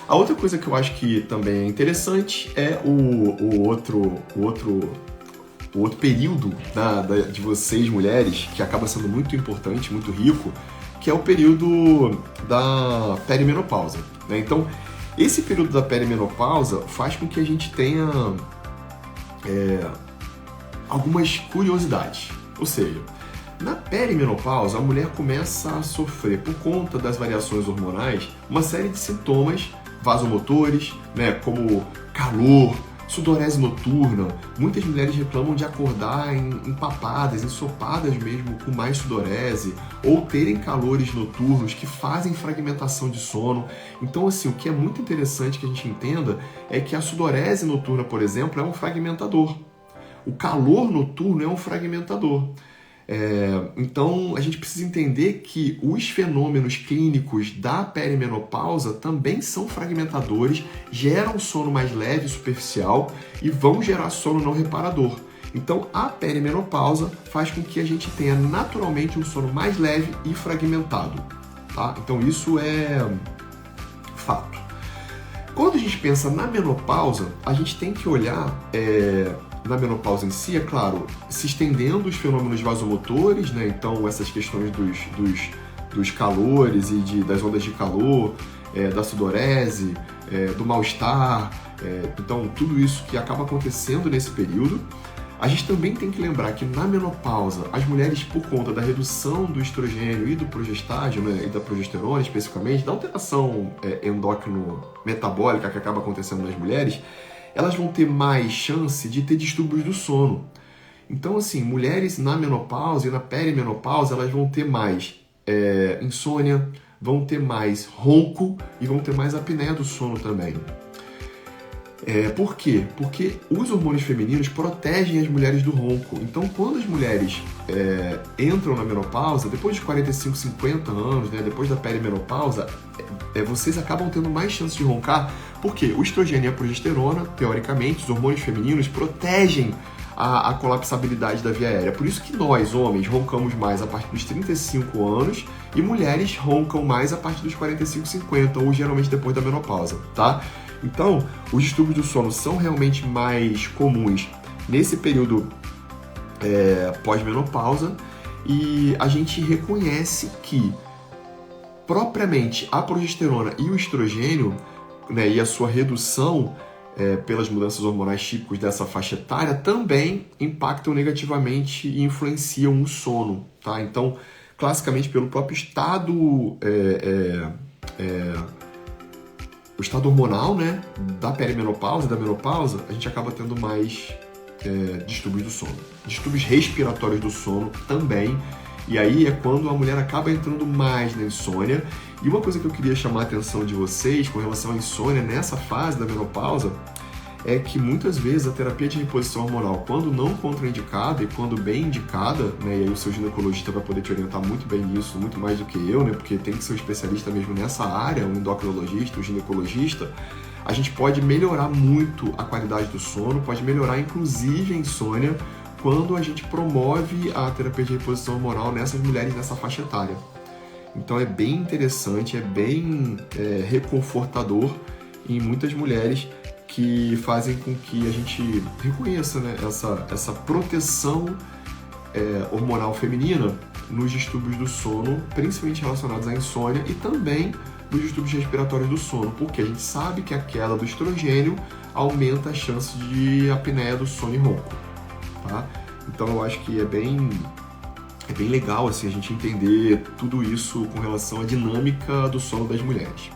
A outra coisa que eu acho que também é interessante é o outro período de vocês, mulheres, que acaba sendo muito importante, muito rico, que é o período da perimenopausa, né? Então, esse período da perimenopausa faz com que a gente tenha algumas curiosidades. Ou seja, na perimenopausa, a mulher começa a sofrer, por conta das variações hormonais, uma série de sintomas vasomotores, né, como calor, sudorese noturna. Muitas mulheres reclamam de acordar empapadas, ensopadas mesmo, com mais sudorese, ou terem calores noturnos que fazem fragmentação de sono. Então, assim, o que é muito interessante que a gente entenda é que a sudorese noturna, por exemplo, é um fragmentador. O calor noturno é um fragmentador. Então, a gente precisa entender que os fenômenos clínicos da perimenopausa também são fragmentadores, geram sono mais leve e superficial e vão gerar sono não reparador. Então, a perimenopausa faz com que a gente tenha naturalmente um sono mais leve e fragmentado, tá? Então, isso é fato. Quando a gente pensa na menopausa, a gente tem que olhar na menopausa em si, é claro, se estendendo os fenômenos vasomotores, né? Então essas questões dos calores e das ondas de calor, da sudorese, do mal-estar, então tudo isso que acaba acontecendo nesse período. A gente também tem que lembrar que na menopausa, as mulheres, por conta da redução do estrogênio e do progestágeno, né, e da progesterona especificamente, da alteração endócrino-metabólica que acaba acontecendo nas mulheres, elas vão ter mais chance de ter distúrbios do sono. Então, assim, mulheres na menopausa e na perimenopausa, elas vão ter mais insônia, vão ter mais ronco e vão ter mais apneia do sono também. Por quê? Porque os hormônios femininos protegem as mulheres do ronco. Então, quando as mulheres entram na menopausa, depois de 45, 50 anos, né, depois da perimenopausa, vocês acabam tendo mais chance de roncar, porque o estrogênio e a progesterona, teoricamente, os hormônios femininos, protegem a colapsabilidade da via aérea. Por isso que nós, homens, roncamos mais a partir dos 35 anos e mulheres roncam mais a partir dos 45, 50, ou geralmente depois da menopausa, tá? Então, os distúrbios do sono são realmente mais comuns nesse período pós-menopausa, e a gente reconhece que propriamente a progesterona e o estrogênio, né, e a sua redução pelas mudanças hormonais típicas dessa faixa etária também impactam negativamente e influenciam o sono, tá? Então, classicamente pelo próprio estado o estado hormonal, né, da perimenopausa e da menopausa, a gente acaba tendo mais distúrbios do sono. Distúrbios respiratórios do sono também. E aí é quando a mulher acaba entrando mais na insônia. E uma coisa que eu queria chamar a atenção de vocês com relação à insônia nessa fase da menopausa é que muitas vezes a terapia de reposição hormonal, quando não contraindicada e quando bem indicada, né, e aí o seu ginecologista vai poder te orientar muito bem nisso, muito mais do que eu, né, porque tem que ser um especialista mesmo nessa área, um endocrinologista, um ginecologista, a gente pode melhorar muito a qualidade do sono, pode melhorar inclusive a insônia, quando a gente promove a terapia de reposição hormonal nessas mulheres nessa faixa etária. Então é bem interessante, é bem reconfortador em muitas mulheres, que fazem com que a gente reconheça, né, essa proteção hormonal feminina nos distúrbios do sono, principalmente relacionados à insônia e também nos distúrbios respiratórios do sono, porque a gente sabe que a queda do estrogênio aumenta a chance de apneia do sono e ronco, tá? Então eu acho que é bem legal assim, a gente entender tudo isso com relação à dinâmica do sono das mulheres.